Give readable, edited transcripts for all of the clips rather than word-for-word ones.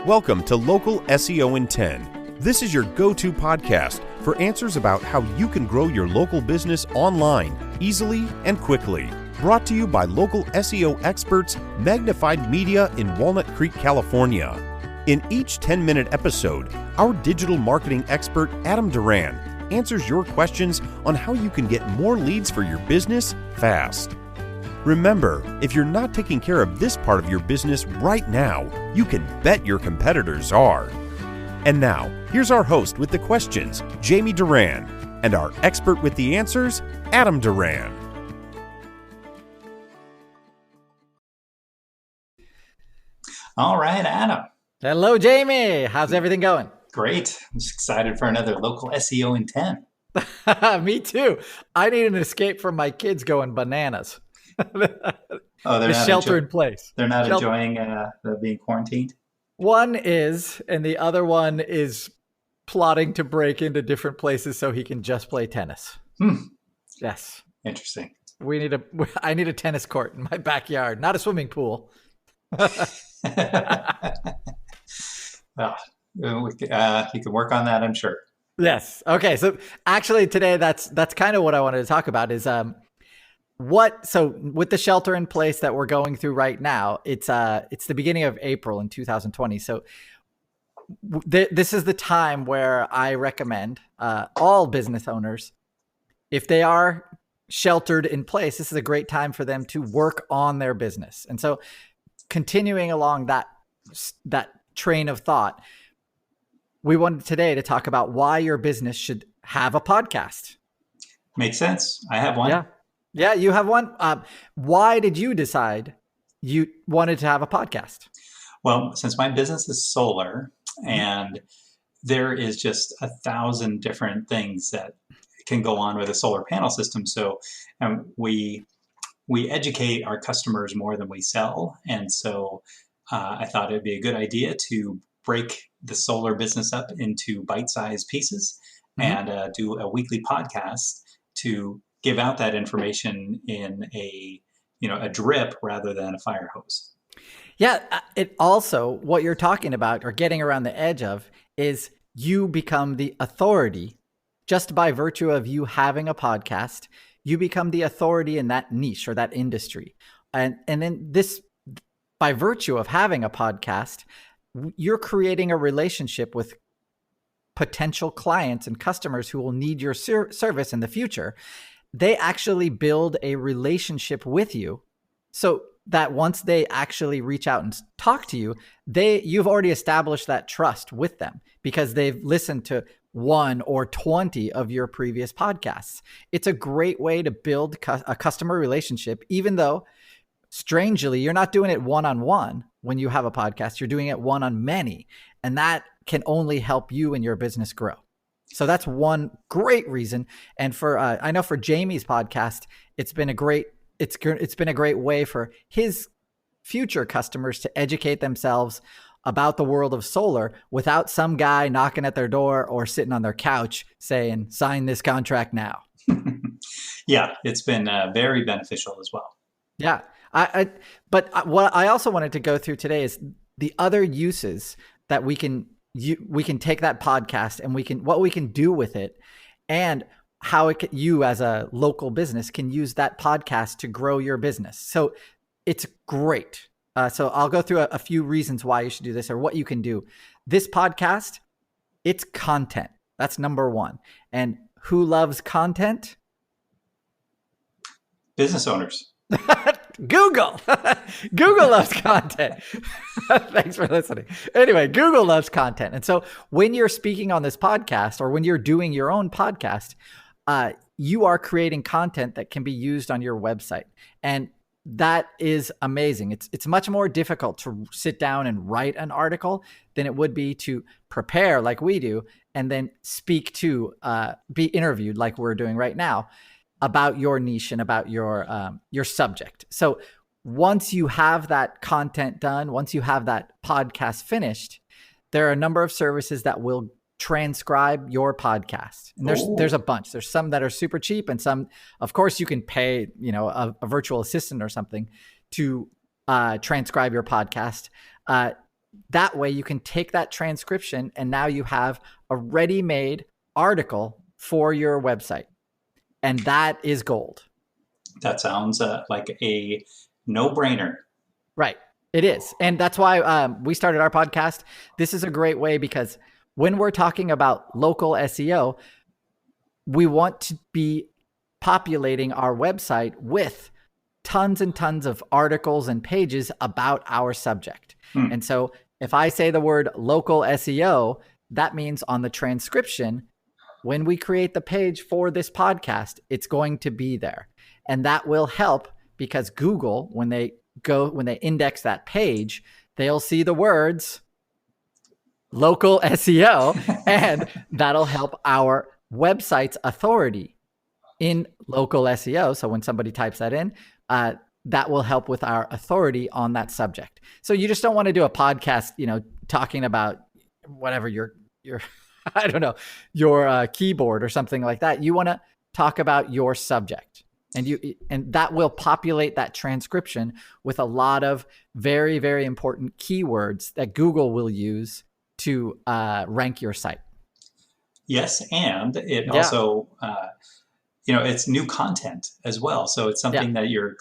Welcome to Local SEO in 10. This is your go-to podcast for answers about how you can grow your local business online easily and quickly. Brought to you by local SEO experts Magnified Media in Walnut Creek, California. In each 10-minute episode, our digital marketing expert Adam Duran answers your questions on how you can get more leads for your business fast. Remember, if you're not taking care of this part of your business right now, you can bet your competitors are. And now, here's our host with the questions, Jamie Duran, and our expert with the answers, Adam Duran. All right, Adam. Hello, Jamie. How's everything going? Great. I'm just excited for another Local SEO in 10. Me too. I need an escape from my kids going bananas. They're shelter in place. They're not enjoying being quarantined? One is, and the other one is plotting to break into different places so he can just play tennis. Yes. Interesting. I need a tennis court in my backyard, not a swimming pool. Well, you can work on that, I'm sure. Yes. Okay. So actually today, that's kind of what I wanted to talk about is, so with the shelter in place that we're going through right now, it's the beginning of April in 2020. So this is the time where I recommend all business owners, if they are sheltered in place, this is a great time for them to work on their business. And so continuing along that train of thought, we wanted today to talk about why your business should have a podcast. Makes sense. I have one. Yeah, you have one. Why did you decide you wanted to have a podcast? Well, since my business is solar and there is just 1,000 different things that can go on with a solar panel system. So we educate our customers more than we sell. And so I thought it'd be a good idea to break the solar business up into bite-sized pieces and do a weekly podcast to give out that information in a drip rather than a fire hose. Yeah. It also, what you're talking about or getting around the edge of is you become the authority just by virtue of you having a podcast. You become the authority in that niche or that industry. And then this, by virtue of having a podcast, you're creating a relationship with potential clients and customers who will need your service in the future. They actually build a relationship with you so that once they actually reach out and talk to you, you've already established that trust with them because they've listened to 1 or 20 of your previous podcasts. It's a great way to build a customer relationship, even though strangely, you're not doing it one-on-one when you have a podcast, you're doing it one-on-many, and that can only help you and your business grow. So that's one great reason. And for I know for Jamie's podcast, it's been a great way for his future customers to educate themselves about the world of solar without some guy knocking at their door or sitting on their couch saying, "Sign this contract now." Yeah, it's been very beneficial as well. Yeah. But what I also wanted to go through today is the other uses that we can take that podcast and what we can do with it, and how you as a local business can use that podcast to grow your business. So it's great. So I'll go through a few reasons why you should do this or what you can do. This podcast, it's content. That's number one. And who loves content? Business owners. Google. Google loves content. Thanks for listening. Anyway, Google loves content. And so when you're speaking on this podcast or when you're doing your own podcast, you are creating content that can be used on your website. And that is amazing. It's much more difficult to sit down and write an article than it would be to prepare like we do and then speak to be interviewed like we're doing right now about your niche and about your subject. So once you have that content done, once you have that podcast finished, there are a number of services that will transcribe your podcast. And there's a bunch. There's some that are super cheap and some, of course, you can pay, a virtual assistant or something to transcribe your podcast. that way you can take that transcription and now you have a ready-made article for your website. And that is gold. That sounds like a no-brainer. Right. It is. And that's why we started our podcast. This is a great way because when we're talking about local SEO, we want to be populating our website with tons and tons of articles and pages about our subject. And so if I say the word local SEO, that means on the transcription, when we create the page for this podcast, it's going to be there. And that will help because Google, when they index that page, they'll see the words local SEO, and that'll help our website's authority in local SEO. So when somebody types that in, that will help with our authority on that subject. So you just don't want to do a podcast, talking about whatever your I don't know, your keyboard or something like that. You want to talk about your subject, and that will populate that transcription with a lot of very, very important keywords that Google will use to rank your site. Yes, and it also, it's new content as well. So it's something that you're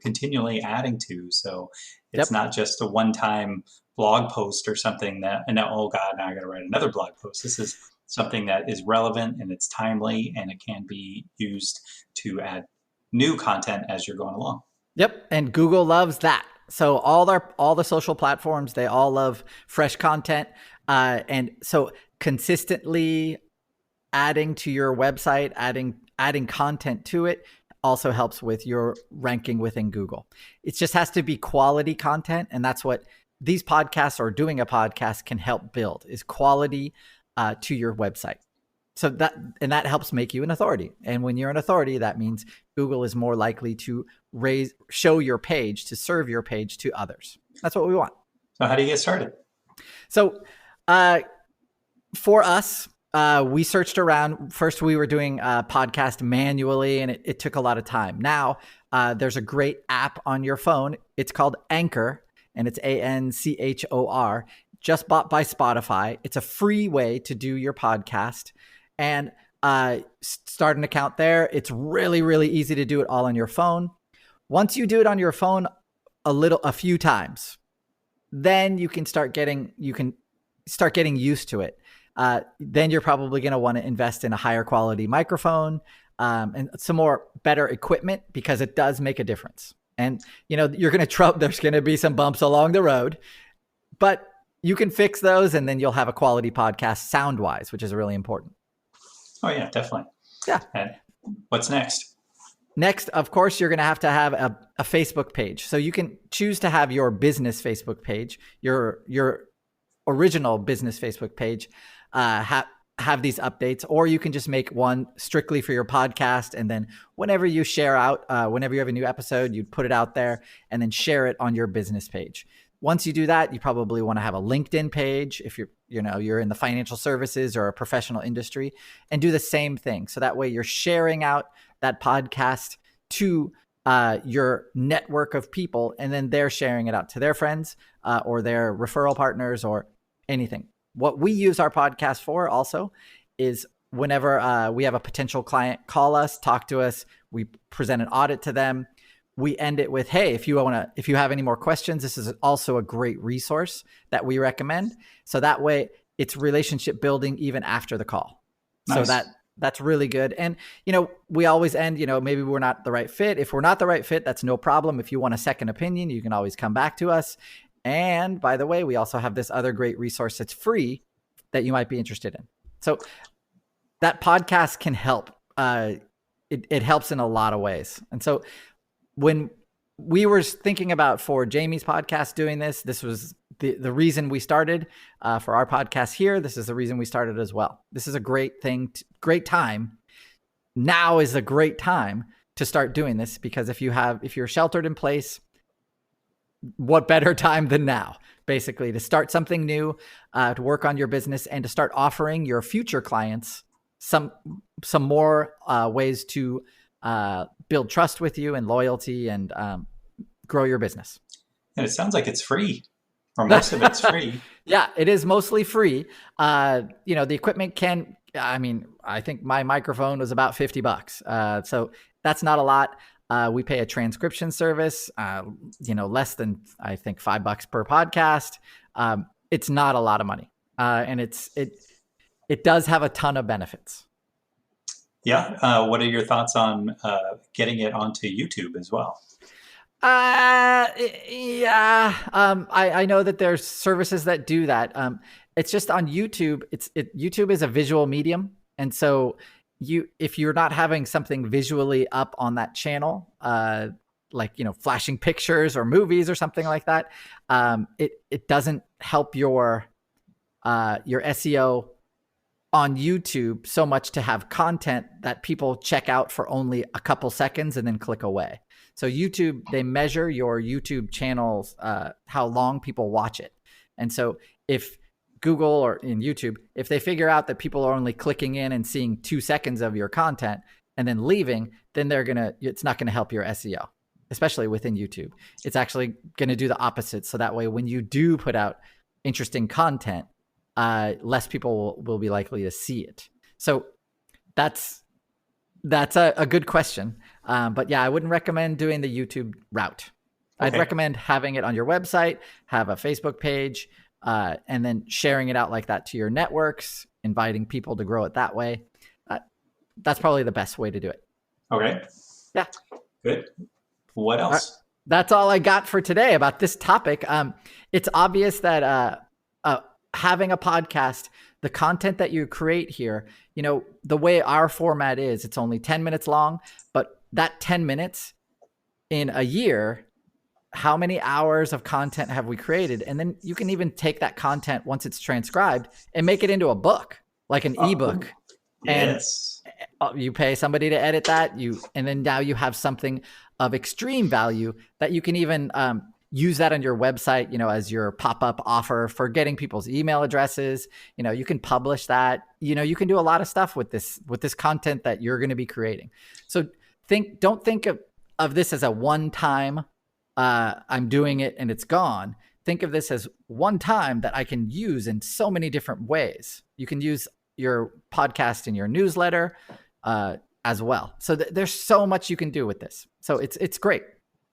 continually adding to. So it's not just a one-time blog post or something that, and now, oh God, now I got to write another blog post. This is something that is relevant and it's timely and it can be used to add new content as you're going along. Yep. And Google loves that. So all the social platforms, they all love fresh content. And so consistently adding to your website, adding content to it also helps with your ranking within Google. It just has to be quality content. And that's what these podcasts or doing a podcast can help build, is quality to your website. So that helps make you an authority. And when you're an authority, that means Google is more likely to show your page, to serve your page to others. That's what we want. So how do you get started? So for us, we searched around. First, we were doing a podcast manually, and it took a lot of time. Now, there's a great app on your phone. It's called Anchor, and it's Anchor, just bought by Spotify. It's a free way to do your podcast. And start an account there. It's really, really easy to do it all on your phone. Once you do it on your phone a few times, then you can start getting used to it. Then you're probably going to want to invest in a higher quality microphone and some more better equipment, because it does make a difference. And you're going to there's going to be some bumps along the road, but you can fix those, and then you'll have a quality podcast sound wise, which is really important. Oh yeah, definitely. Yeah. And what's next? Next, of course, you're going to have a Facebook page. So you can choose to have your business Facebook page, your original business Facebook page, have these updates, or you can just make one strictly for your podcast. And then whenever you share out, whenever you have a new episode, you put it out there and then share it on your business page. Once you do that, you probably want to have a LinkedIn page if you're in the financial services or a professional industry, and do the same thing. So that way you're sharing out that podcast to your network of people, and then they're sharing it out to their friends or their referral partners or anything. What we use our podcast for also is whenever we have a potential client call us, talk to us, we present an audit to them. We end it with, hey, if you have any more questions, this is also a great resource that we recommend. So that way it's relationship building even after the call. Nice. So that's really good. And, we always end, maybe we're not the right fit. If we're not the right fit, that's no problem. If you want a second opinion, you can always come back to us. And by the way, we also have this other great resource that's free that you might be interested in. So that podcast can help. It helps in a lot of ways. And so when we were thinking about for Jamie's podcast doing this was the reason we started for our podcast here. This is the reason we started as well. This is a great thing, great time. Now is a great time to start doing this, because if you're sheltered in place, what better time than now, basically, to start something new, to work on your business, and to start offering your future clients some more ways to build trust with you and loyalty and grow your business. And it sounds like it's free. or most of it's free. Yeah, it is mostly free. The equipment I think my microphone was about $50. So that's not a lot. We pay a transcription service, less than, I think, $5 per podcast. It's not a lot of money. And it does have a ton of benefits. Yeah. What are your thoughts on getting it onto YouTube as well? Yeah. I know that there's services that do that. It's just on YouTube. YouTube is a visual medium. And so if you're not having something visually up on that channel, flashing pictures or movies or something like that, it doesn't help your SEO on YouTube so much to have content that people check out for only a couple seconds and then click away. So YouTube, they measure your YouTube channels, how long people watch it. And so if Google or in YouTube, if they figure out that people are only clicking in and seeing 2 seconds of your content and then leaving, then it's not going to help your SEO, especially within YouTube. It's actually going to do the opposite. So that way, when you do put out interesting content, less people will be likely to see it. So that's a good question. But yeah, I wouldn't recommend doing the YouTube route. Okay. I'd recommend having it on your website, have a Facebook page, and then sharing it out like that to your networks, inviting people to grow it that way. That's probably the best way to do it. Okay. Yeah. Good. What else? That's all I got for today about this topic. It's obvious that having a podcast, the content that you create here, the way our format is, it's only 10 minutes long, but that 10 minutes in a year, how many hours of content have we created? And then you can even take that content once it's transcribed and make it into a book, like an ebook. Yes. And you pay somebody to edit that, and then now you have something of extreme value that you can even use that on your website, as your pop-up offer for getting people's email addresses. You can publish that. You can do a lot of stuff with this content that you're going to be creating. So don't think of this as a one-time, I'm doing it and it's gone. Think of this as one time that I can use in so many different ways. You can use your podcast in your newsletter as well. So there's so much you can do with this. So it's great.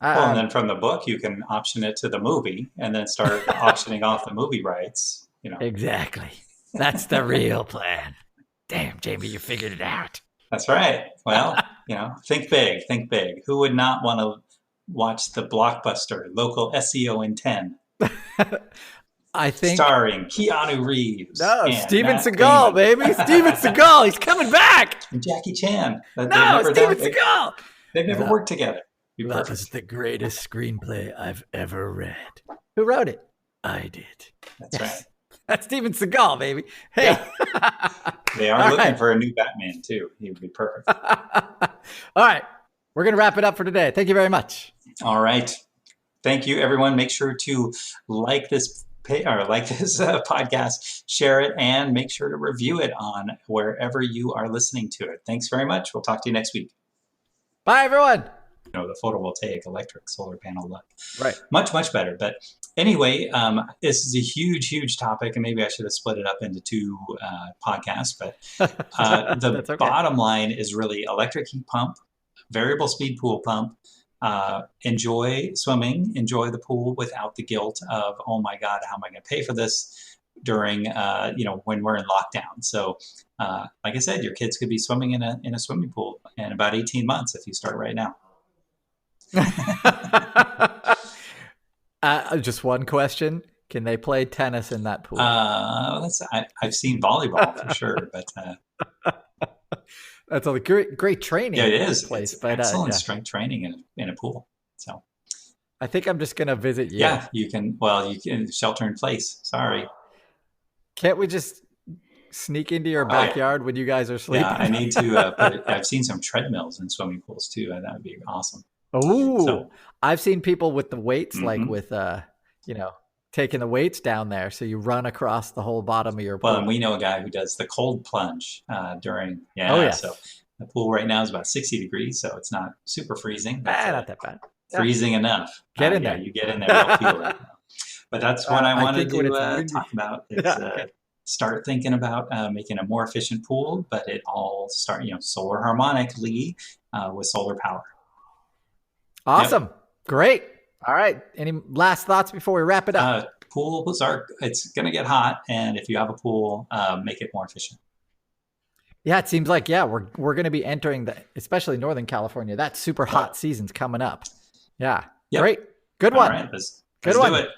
And then from the book, you can option it to the movie and then start auctioning off the movie rights. Exactly. That's the real plan. Damn, Jamie, you figured it out. That's right. Well, think big, think big. Who would not want to watch the blockbuster Local SEO in 10? I think starring Keanu Reeves. No, Steven Seagal, baby. Steven Seagal. He's coming back. And Jackie Chan. Steven Seagal. They've never worked together. That was the greatest screenplay I've ever read. Who wrote it? I did. That's right. That's Steven Seagal, baby. Hey. Yeah. They are looking for a new Batman, too. He would be perfect. All right. We're going to wrap it up for today. Thank you very much. All right. Thank you, everyone. Make sure to like this podcast, share it, and make sure to review it on wherever you are listening to it. Thanks very much. We'll talk to you next week. Bye, everyone. The photovoltaic electric solar panel look. Right. Much, much better. But anyway, this is a huge, huge topic, and maybe I should have split it up into two podcasts. But the bottom line is really electric heat pump, variable speed pool pump. Enjoy swimming, enjoy the pool without the guilt of, oh my God, how am I going to pay for this during, when we're in lockdown. So, like I said, your kids could be swimming in a swimming pool in about 18 months if you start right now. Just one question. Can they play tennis in that pool? I've seen volleyball for sure, but that's a great training. Yeah, it is. Place, it's but excellent strength training in a pool. So I think I'm just gonna visit you. Yeah, you can. Well, you can shelter in place. Sorry. Can't we just sneak into your backyard when you guys are sleeping? Yeah, I need to. I've seen some treadmills in swimming pools too, and that would be awesome. Oh, I've seen people with the weights, like with taking the weights down there, so you run across the whole bottom of your pool. Well, and we know a guy who does the cold plunge during. Yeah. Oh, yeah. So the pool right now is about 60 degrees, so it's not super freezing. But, not that bad. Freezing enough. Get in there. You get in there, you'll feel it. But that's what I wanted think to talk about. Is start thinking about making a more efficient pool, but it all solar harmonically with solar power. Awesome. Yep. Great. All right. Any last thoughts before we wrap it up? Pools it's going to get hot. And if you have a pool, make it more efficient. Yeah, it seems like, we're going to be entering especially Northern California, that super hot season's coming up. Yeah. Yep. Great. Good one. All right, let's do it.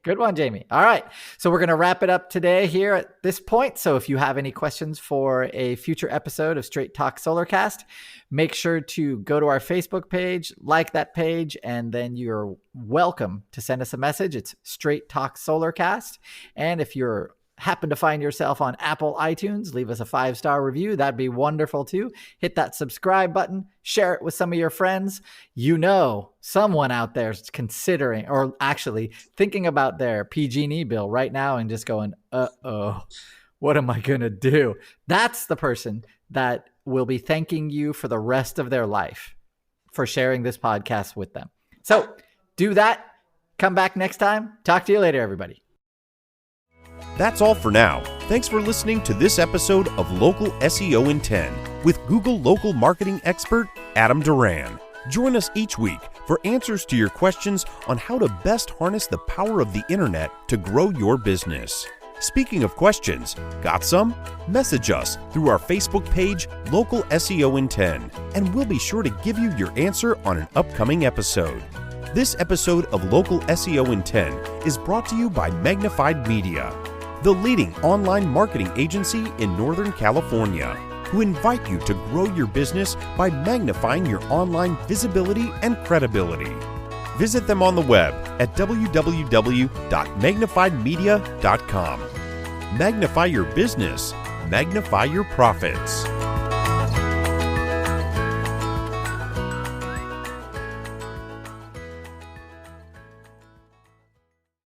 Good one, Jamie. All right. So we're going to wrap it up today here at this point. So if you have any questions for a future episode of Straight Talk Solarcast, make sure to go to our Facebook page, like that page, and then you're welcome to send us a message. It's Straight Talk Solarcast. And if you're happen to find yourself on Apple iTunes, leave us a 5-star review. That'd be wonderful too. Hit that subscribe button, share it with some of your friends. Someone out there is considering or actually thinking about their PG&E bill right now and just going, what am I going to do? That's the person that will be thanking you for the rest of their life for sharing this podcast with them. So do that. Come back next time. Talk to you later, everybody. That's all for now. Thanks for listening to this episode of Local SEO in 10 with Google local marketing expert Adam Duran. Join us each week for answers to your questions on how to best harness the power of the internet to grow your business. Speaking of questions, got some? Message us through our Facebook page, Local SEO in 10, and we'll be sure to give you your answer on an upcoming episode. This episode of Local SEO in 10 is brought to you by Magnified Media, the leading online marketing agency in Northern California, who invite you to grow your business by magnifying your online visibility and credibility. Visit them on the web at www.magnifiedmedia.com. Magnify your business, magnify your profits.